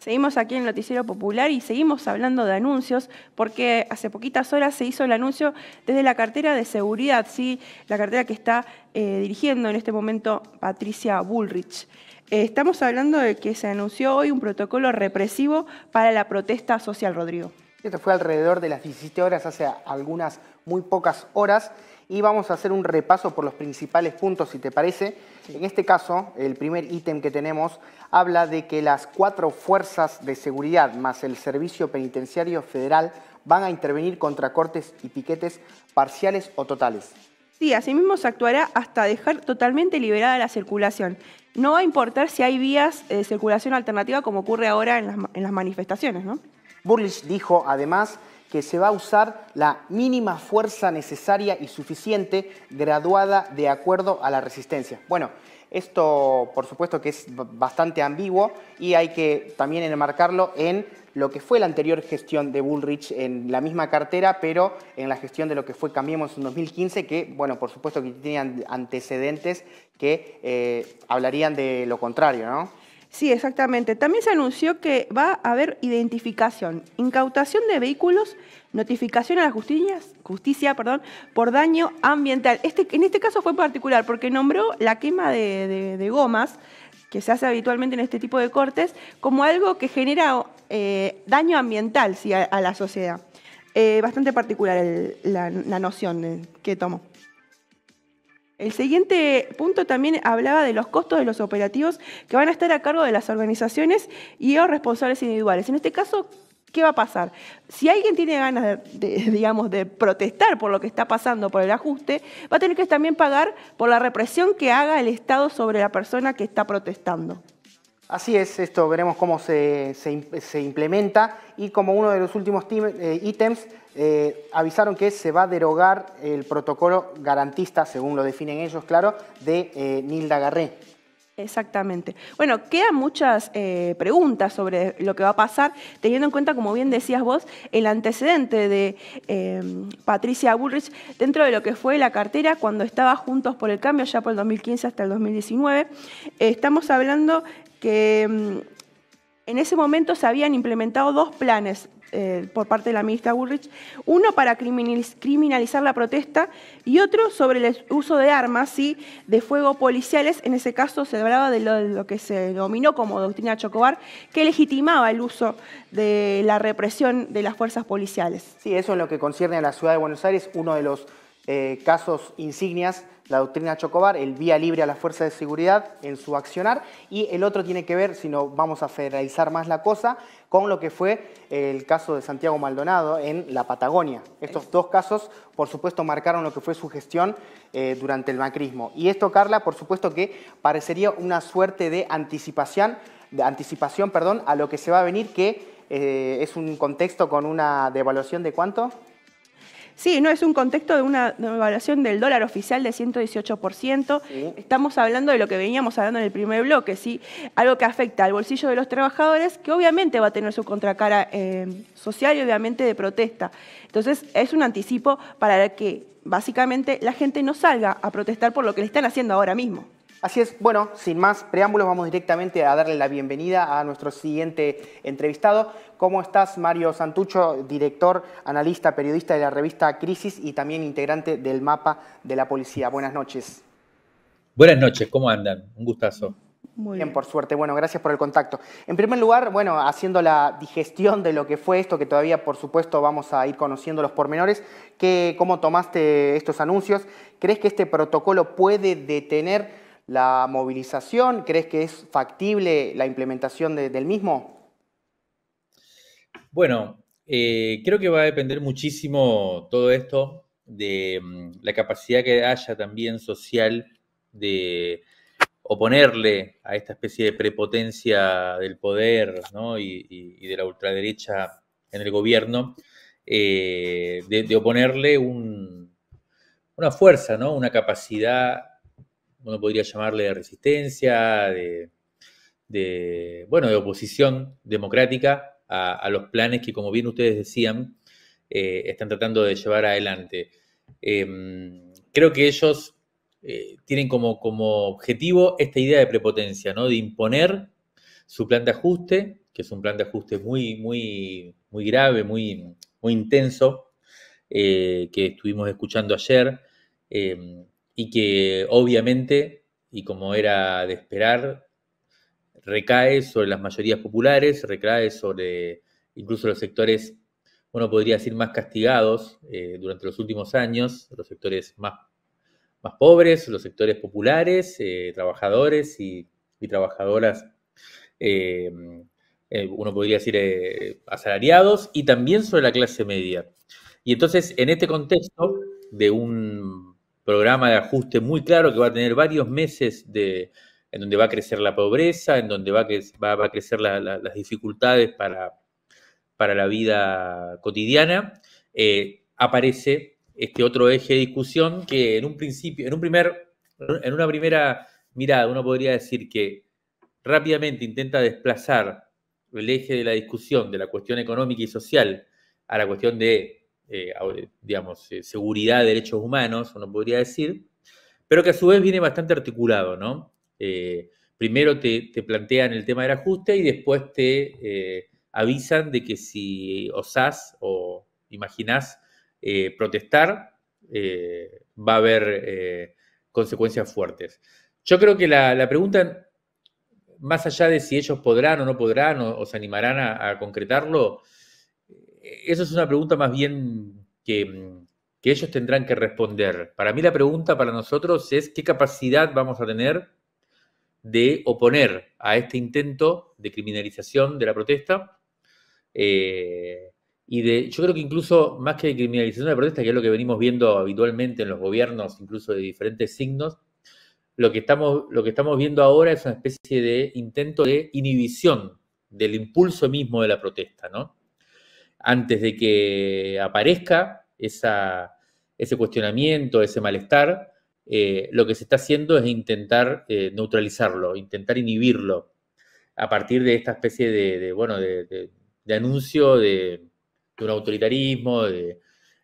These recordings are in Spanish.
Seguimos aquí en el Noticiero Popular y seguimos hablando de anuncios porque hace poquitas horas se hizo el anuncio desde la cartera de seguridad, ¿sí? La cartera que está dirigiendo en este momento Patricia Bullrich. Estamos hablando de que se anunció hoy un protocolo represivo para la protesta social, Rodrigo. Esto fue alrededor de las 17 horas, hace algunas muy pocas horas, y vamos a hacer un repaso por los principales puntos, si te parece. Sí. En este caso, el primer ítem que tenemos habla de que las 4 fuerzas de seguridad más el Servicio Penitenciario Federal van a intervenir contra cortes y piquetes parciales o totales. Sí, asimismo se actuará hasta dejar totalmente liberada la circulación. No va a importar si hay vías de circulación alternativa como ocurre ahora en las manifestaciones, ¿no? Bullrich dijo además que se va a usar la mínima fuerza necesaria y suficiente graduada de acuerdo a la resistencia. Bueno, esto por supuesto que es bastante ambiguo y hay que también enmarcarlo en lo que fue la anterior gestión de Bullrich en la misma cartera, pero en la gestión de lo que fue Cambiemos en 2015, que, bueno, por supuesto que tenían antecedentes que hablarían de lo contrario, ¿no? Sí, exactamente. También se anunció que va a haber identificación, incautación de vehículos, notificación a la justicia, por daño ambiental. En este caso fue particular porque nombró la quema de gomas, que se hace habitualmente en este tipo de cortes, como algo que genera daño ambiental, sí, a la sociedad. Bastante particular la noción que tomó. El siguiente punto también hablaba de los costos de los operativos que van a estar a cargo de las organizaciones y los responsables individuales. En este caso, ¿qué va a pasar? Si alguien tiene ganas de protestar por lo que está pasando, por el ajuste, va a tener que también pagar por la represión que haga el Estado sobre la persona que está protestando. Así es, esto veremos cómo se implementa y como uno de los últimos ítems avisaron que se va a derogar el protocolo garantista, según lo definen ellos, claro, de Nilda Garré. Exactamente. Bueno, quedan muchas preguntas sobre lo que va a pasar, teniendo en cuenta, como bien decías vos, el antecedente de Patricia Bullrich dentro de lo que fue la cartera cuando estaba Juntos por el Cambio, ya por el 2015 hasta el 2019. Estamos hablando que en ese momento se habían implementado 2 planes por parte de la ministra Bullrich, uno para criminalizar la protesta y otro sobre el uso de armas, ¿sí?, de fuego policiales. En ese caso se hablaba de lo que se denominó como doctrina Chocobar, que legitimaba el uso de la represión de las fuerzas policiales. Sí, eso en lo que concierne a la ciudad de Buenos Aires, uno de los casos insignias, la doctrina Chocobar, el vía libre a la fuerza de seguridad en su accionar, y el otro tiene que ver, si no vamos a federalizar más la cosa, con lo que fue el caso de Santiago Maldonado en la Patagonia. Estos 2 casos, por supuesto, marcaron lo que fue su gestión durante el macrismo. Y esto, Carla, por supuesto que parecería una suerte de anticipación, a lo que se va a venir, que es un contexto con una devaluación de ¿cuánto? Sí, no es un contexto de una devaluación del dólar oficial de 118%. Sí. Estamos hablando de lo que veníamos hablando en el primer bloque, ¿sí? Algo que afecta al bolsillo de los trabajadores, que obviamente va a tener su contracara social y obviamente de protesta. Entonces, es un anticipo para que básicamente la gente no salga a protestar por lo que le están haciendo ahora mismo. Así es, bueno, sin más preámbulos, vamos directamente a darle la bienvenida a nuestro siguiente entrevistado. ¿Cómo estás, Mario Santucho, director, analista, periodista de la revista Crisis y también integrante del Mapa de la Policía? Buenas noches. Buenas noches, ¿cómo andan? Un gustazo. Muy bien, por suerte. Bueno, gracias por el contacto. En primer lugar, bueno, haciendo la digestión de lo que fue esto, que todavía, por supuesto, vamos a ir conociendo los pormenores, ¿cómo tomaste estos anuncios? ¿Crees que este protocolo puede detener la movilización? ¿Crees que es factible la implementación del mismo? Bueno, creo que va a depender muchísimo todo esto de la capacidad que haya también social de oponerle a esta especie de prepotencia del poder, ¿no?, y de la ultraderecha en el gobierno, de oponerle una fuerza, ¿no?, una capacidad, uno podría llamarle de resistencia, de oposición democrática a los planes que, como bien ustedes decían, están tratando de llevar adelante. Creo que ellos tienen como objetivo esta idea de prepotencia, ¿no?, de imponer su plan de ajuste, que es un plan de ajuste muy grave, muy intenso, que estuvimos escuchando ayer, y que obviamente, y como era de esperar, recae sobre las mayorías populares, recae sobre incluso los sectores, uno podría decir, más castigados durante los últimos años, los sectores más pobres, los sectores populares, trabajadores y trabajadoras, uno podría decir asalariados, y también sobre la clase media. Y entonces, en este contexto de un programa de ajuste muy claro que va a tener varios meses en donde va a crecer la pobreza, en donde va a crecer las dificultades para la vida cotidiana, aparece este otro eje de discusión que en una primera mirada uno podría decir que rápidamente intenta desplazar el eje de la discusión de la cuestión económica y social a la cuestión de, seguridad, derechos humanos, uno podría decir, pero que a su vez viene bastante articulado, ¿no? Primero te plantean el tema del ajuste y después te avisan de que si osás o imaginás protestar, va a haber consecuencias fuertes. Yo creo que la pregunta, más allá de si ellos podrán o no podrán o se animarán a concretarlo, eso es una pregunta más bien que ellos tendrán que responder. Para mí la pregunta para nosotros es qué capacidad vamos a tener de oponer a este intento de criminalización de la protesta, yo creo que incluso más que de criminalización de la protesta, que es lo que venimos viendo habitualmente en los gobiernos, incluso de diferentes signos, lo que estamos viendo ahora es una especie de intento de inhibición del impulso mismo de la protesta, ¿no? Antes de que aparezca ese cuestionamiento, ese malestar, lo que se está haciendo es intentar neutralizarlo, intentar inhibirlo a partir de esta especie de anuncio de un autoritarismo.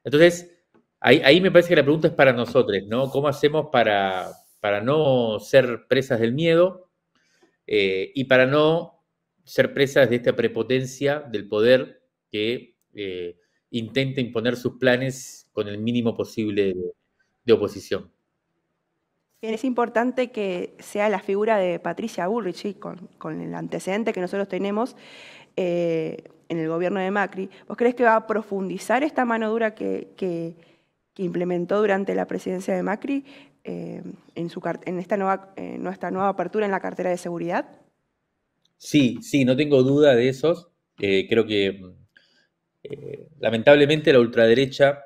Entonces, ahí me parece que la pregunta es para nosotros, ¿no? ¿Cómo hacemos para no ser presas del miedo y para no ser presas de esta prepotencia del poder que intenta imponer sus planes con el mínimo posible de oposición? Es importante que sea la figura de Patricia Bullrich, ¿sí? con el antecedente que nosotros tenemos en el gobierno de Macri. ¿Vos crees que va a profundizar esta mano dura que implementó durante la presidencia de Macri en esta nueva apertura en la cartera de seguridad? Sí, no tengo duda de esos. Creo que lamentablemente la ultraderecha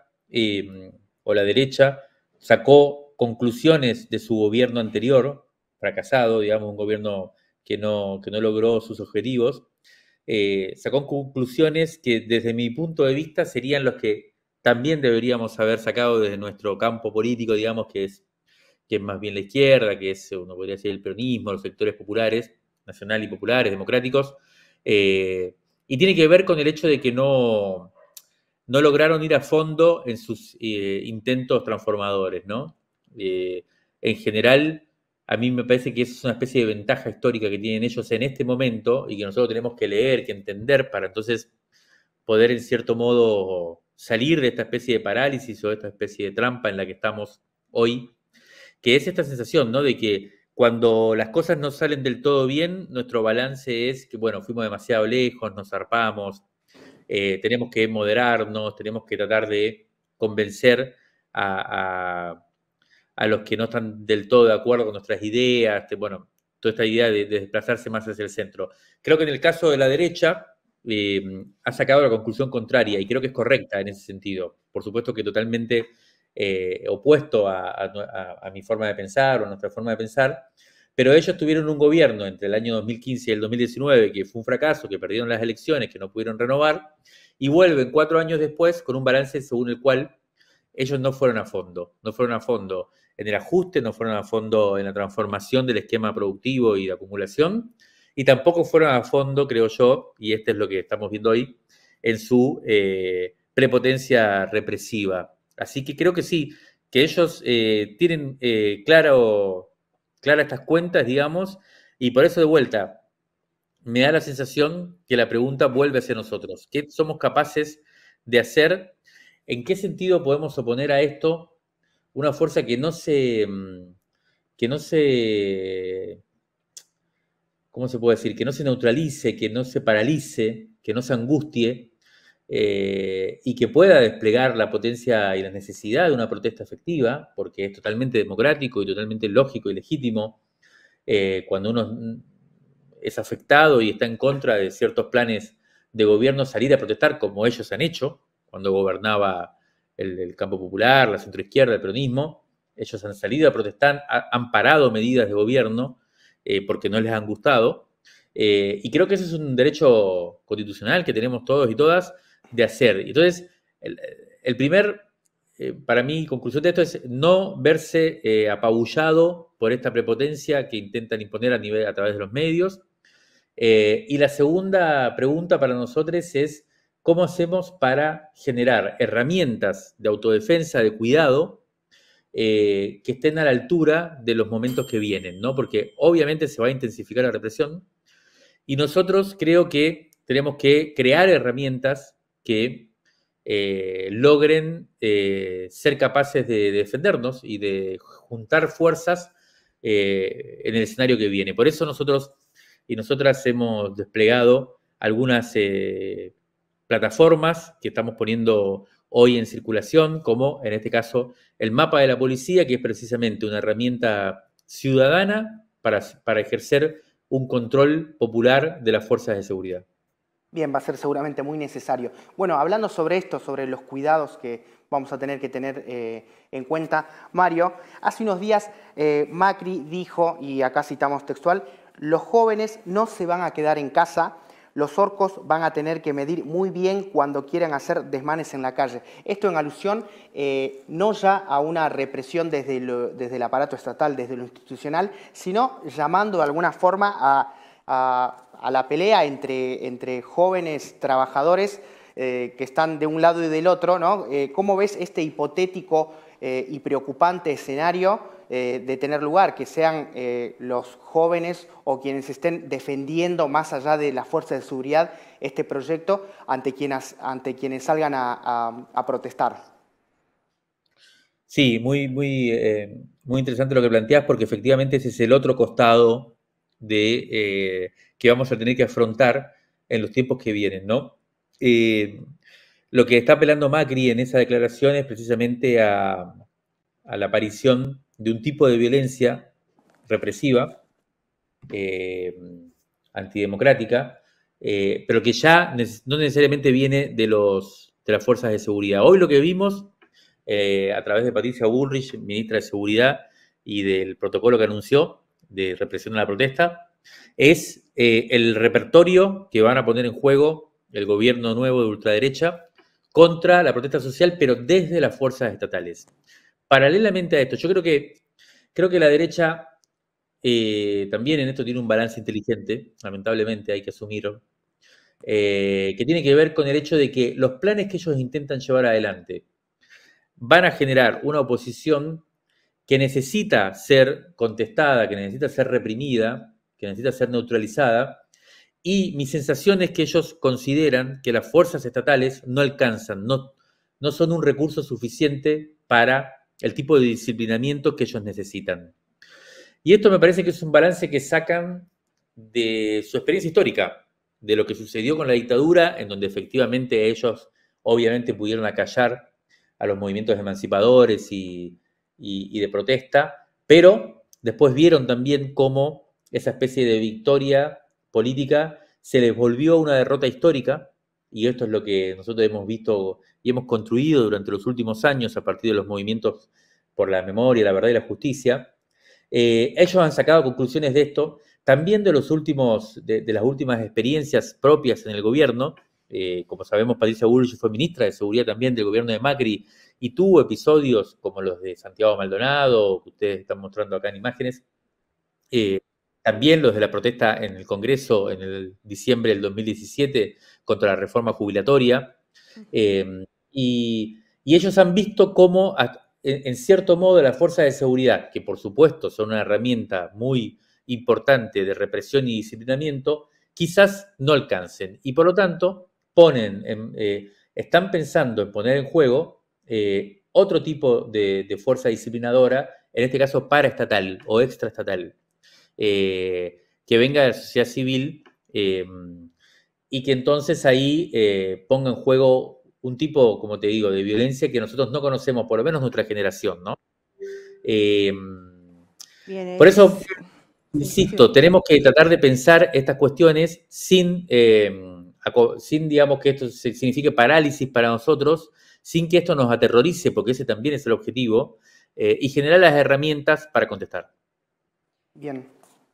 o la derecha sacó conclusiones de su gobierno anterior, fracasado, digamos, un gobierno que no logró sus objetivos, sacó conclusiones que desde mi punto de vista serían los que también deberíamos haber sacado desde nuestro campo político, digamos, que es más bien la izquierda, que es, uno podría decir, el peronismo, los sectores populares, nacional y populares, democráticos, y tiene que ver con el hecho de que no lograron ir a fondo en sus intentos transformadores, ¿no? En general, a mí me parece que esa es una especie de ventaja histórica que tienen ellos en este momento y que nosotros tenemos que leer, que entender para entonces poder en cierto modo salir de esta especie de parálisis o de esta especie de trampa en la que estamos hoy, que es esta sensación, ¿no? De que cuando las cosas no salen del todo bien, nuestro balance es que, bueno, fuimos demasiado lejos, nos zarpamos, tenemos que moderarnos, tenemos que tratar de convencer a los que no están del todo de acuerdo con nuestras ideas, bueno, toda esta idea de desplazarse más hacia el centro. Creo que en el caso de la derecha ha sacado la conclusión contraria y creo que es correcta en ese sentido. Por supuesto que totalmente opuesto a mi forma de pensar o a nuestra forma de pensar, pero ellos tuvieron un gobierno entre el año 2015 y el 2019 que fue un fracaso, que perdieron las elecciones, que no pudieron renovar, y vuelven 4 años después con un balance según el cual ellos no fueron a fondo en el ajuste, no fueron a fondo en la transformación del esquema productivo y de acumulación, y tampoco fueron a fondo, creo yo, y este es lo que estamos viendo hoy, en su prepotencia represiva. Así que creo que sí, que ellos tienen claras estas cuentas, digamos, y por eso de vuelta, me da la sensación que la pregunta vuelve hacia nosotros. ¿Qué somos capaces de hacer? ¿En qué sentido podemos oponer a esto una fuerza que no se, ¿cómo se puede decir? Que no se neutralice, que no se paralice, que no se angustie, y que pueda desplegar la potencia y la necesidad de una protesta efectiva, porque es totalmente democrático y totalmente lógico y legítimo cuando uno es afectado y está en contra de ciertos planes de gobierno, salir a protestar como ellos han hecho, cuando gobernaba el campo popular, la centroizquierda, el peronismo. Ellos han salido a protestar, han parado medidas de gobierno porque no les han gustado. Y creo que ese es un derecho constitucional que tenemos todos y todas de hacer. Entonces, el primer, para mí, conclusión de esto es no verse apabullado por esta prepotencia que intentan imponer a través de los medios. Y la segunda pregunta para nosotros es cómo hacemos para generar herramientas de autodefensa, de cuidado, que estén a la altura de los momentos que vienen, ¿no? Porque obviamente se va a intensificar la represión y nosotros creo que tenemos que crear herramientas que logren ser capaces de defendernos y de juntar fuerzas en el escenario que viene. Por eso nosotros y nosotras hemos desplegado algunas plataformas que estamos poniendo hoy en circulación, como en este caso el mapa de la policía, que es precisamente una herramienta ciudadana para ejercer un control popular de las fuerzas de seguridad. Bien, va a ser seguramente muy necesario. Bueno, hablando sobre esto, sobre los cuidados que vamos a tener que tener en cuenta, Mario, hace unos días Macri dijo, y acá citamos textual, los jóvenes no se van a quedar en casa, los orcos van a tener que medir muy bien cuando quieran hacer desmanes en la calle. Esto en alusión no ya a una represión desde el aparato estatal, desde lo institucional, sino llamando de alguna forma a la pelea entre jóvenes trabajadores que están de un lado y del otro, ¿no? ¿Cómo ves este hipotético y preocupante escenario de tener lugar, que sean los jóvenes o quienes estén defendiendo más allá de las fuerzas de seguridad este proyecto ante quienes salgan a protestar? Sí, muy interesante lo que planteás, porque efectivamente ese es el otro costado de que vamos a tener que afrontar en los tiempos que vienen, ¿no? Lo que está apelando Macri en esa declaración es precisamente a la aparición de un tipo de violencia represiva, antidemocrática, pero que ya no necesariamente viene de las fuerzas de seguridad. Hoy lo que vimos a través de Patricia Bullrich, ministra de Seguridad, y del protocolo que anunció de represión a la protesta, es el repertorio que van a poner en juego el gobierno nuevo de ultraderecha contra la protesta social, pero desde las fuerzas estatales. Paralelamente a esto, yo creo que la derecha también en esto tiene un balance inteligente, lamentablemente hay que asumirlo, que tiene que ver con el hecho de que los planes que ellos intentan llevar adelante van a generar una oposición que necesita ser contestada, que necesita ser reprimida, que necesita ser neutralizada, y mi sensación es que ellos consideran que las fuerzas estatales no alcanzan, no son un recurso suficiente para el tipo de disciplinamiento que ellos necesitan. Y esto me parece que es un balance que sacan de su experiencia histórica, de lo que sucedió con la dictadura, en donde efectivamente ellos obviamente pudieron acallar a los movimientos emancipadores y de protesta, pero después vieron también cómo esa especie de victoria política se les volvió una derrota histórica, y esto es lo que nosotros hemos visto y hemos construido durante los últimos años a partir de los movimientos por la memoria, la verdad y la justicia. Ellos han sacado conclusiones de esto, también de las últimas experiencias propias en el gobierno. Como sabemos, Patricia Bullrich fue ministra de Seguridad también del gobierno de Macri y tuvo episodios como los de Santiago Maldonado, que ustedes están mostrando acá en imágenes, también los de la protesta en el Congreso en el diciembre del 2017 contra la reforma jubilatoria, y ellos han visto cómo, en cierto modo, las fuerzas de seguridad, que por supuesto son una herramienta muy importante de represión y disciplinamiento, quizás no alcancen. Y por lo tanto, están pensando en poner en juego otro tipo de fuerza disciplinadora, en este caso paraestatal o extraestatal, que venga de la sociedad civil y que entonces ahí ponga en juego un tipo, como te digo, de violencia que nosotros no conocemos, por lo menos nuestra generación, ¿no? Bien, Por eso, sí, insisto, tenemos que tratar de pensar estas cuestiones sin, digamos, que esto signifique parálisis para nosotros, sin que esto nos aterrorice, porque ese también es el objetivo, y generar las herramientas para contestar. Bien.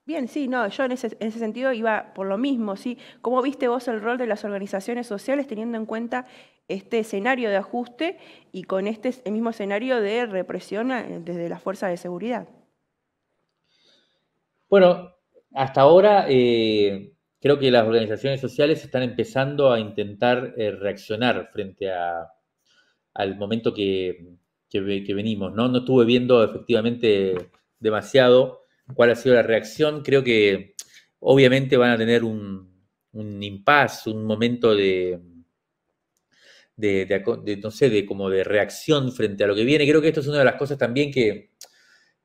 Bien, sí, no, yo en ese sentido iba por lo mismo, ¿sí? ¿Cómo viste vos el rol de las organizaciones sociales teniendo en cuenta este escenario de ajuste y con el mismo escenario de represión desde las fuerzas de seguridad? Bueno, hasta ahora creo que las organizaciones sociales están empezando a intentar reaccionar frente al momento que venimos, ¿no? No estuve viendo efectivamente demasiado cuál ha sido la reacción. Creo que obviamente van a tener un impasse, un momento no sé, como de reacción frente a lo que viene. Creo que esto es una de las cosas también que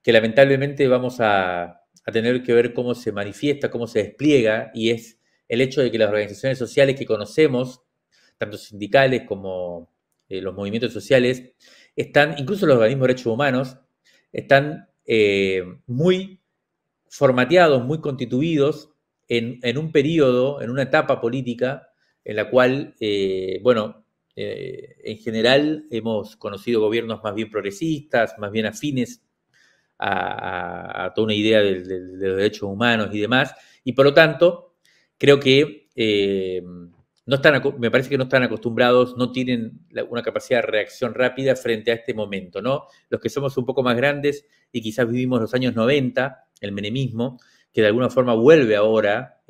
lamentablemente vamos a tener que ver cómo se manifiesta, cómo se despliega, y es el hecho de que las organizaciones sociales que conocemos, tanto sindicales como los movimientos sociales, incluso los organismos de derechos humanos, están muy formateados, muy constituidos en un periodo, en una etapa política en la cual, en general hemos conocido gobiernos más bien progresistas, más bien afines a toda una idea de los derechos humanos y demás, y por lo tanto, creo que me parece que no están acostumbrados, no tienen una capacidad de reacción rápida frente a este momento, ¿no? Los que somos un poco más grandes y quizás vivimos los años 90, el menemismo, que de alguna forma vuelve ahora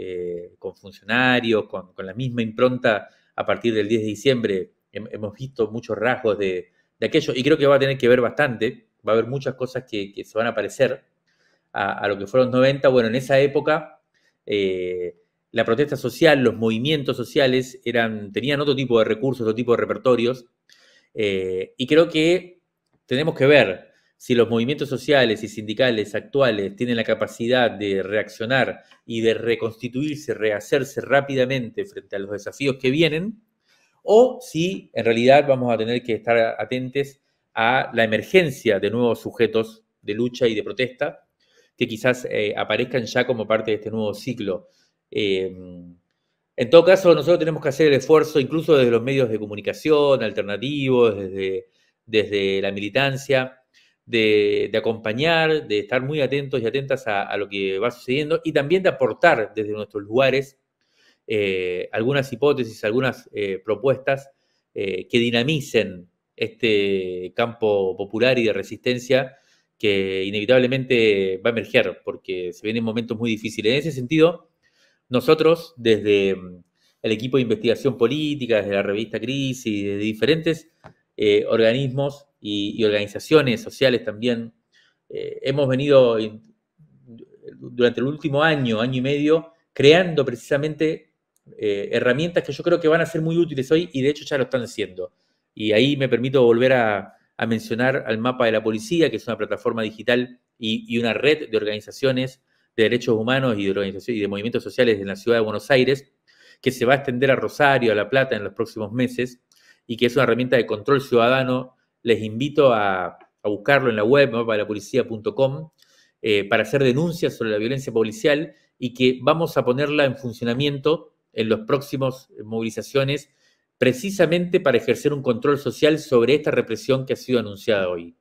con funcionarios, con la misma impronta a partir del 10 de diciembre, hemos visto muchos rasgos de aquello, y creo que va a tener que ver bastante, va a haber muchas cosas que se van a parecer a lo que fueron los 90. Bueno, en esa época la protesta social, los movimientos sociales tenían otro tipo de recursos, otro tipo de repertorios, y creo que tenemos que ver si los movimientos sociales y sindicales actuales tienen la capacidad de reaccionar y de reconstituirse, rehacerse rápidamente frente a los desafíos que vienen, o si en realidad vamos a tener que estar atentos a la emergencia de nuevos sujetos de lucha y de protesta que quizás aparezcan ya como parte de este nuevo ciclo. En todo caso, nosotros tenemos que hacer el esfuerzo, incluso desde los medios de comunicación alternativos, desde la militancia, de acompañar, de estar muy atentos y atentas a lo que va sucediendo y también de aportar desde nuestros lugares algunas hipótesis, algunas propuestas que dinamicen este campo popular y de resistencia que inevitablemente va a emerger porque se vienen momentos muy difíciles. En ese sentido, nosotros desde el equipo de investigación política, desde la revista Crisis, desde diferentes organismos y organizaciones sociales también, hemos venido durante el último año y medio, creando precisamente herramientas que yo creo que van a ser muy útiles hoy y de hecho ya lo están haciendo. Y ahí me permito volver a mencionar al Mapa de la Policía, que es una plataforma digital y una red de organizaciones de derechos humanos y de movimientos sociales en la ciudad de Buenos Aires, que se va a extender a Rosario, a La Plata en los próximos meses, y que es una herramienta de control ciudadano. Les invito a buscarlo en la web, mapadelapolicía.com, para hacer denuncias sobre la violencia policial y que vamos a ponerla en funcionamiento en las próximas movilizaciones precisamente para ejercer un control social sobre esta represión que ha sido anunciada hoy.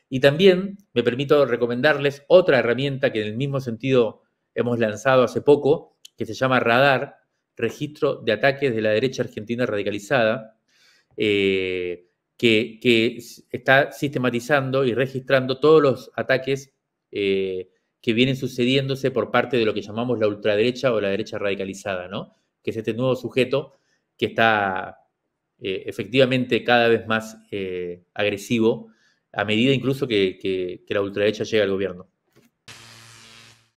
Y también me permito recomendarles otra herramienta que en el mismo sentido hemos lanzado hace poco, que se llama Radar, Registro de Ataques de la Derecha Argentina Radicalizada, que está sistematizando y registrando todos los ataques que vienen sucediéndose por parte de lo que llamamos la ultraderecha o la derecha radicalizada, ¿no? Que es este nuevo sujeto que está efectivamente cada vez más agresivo a medida incluso que la ultraderecha llega al gobierno.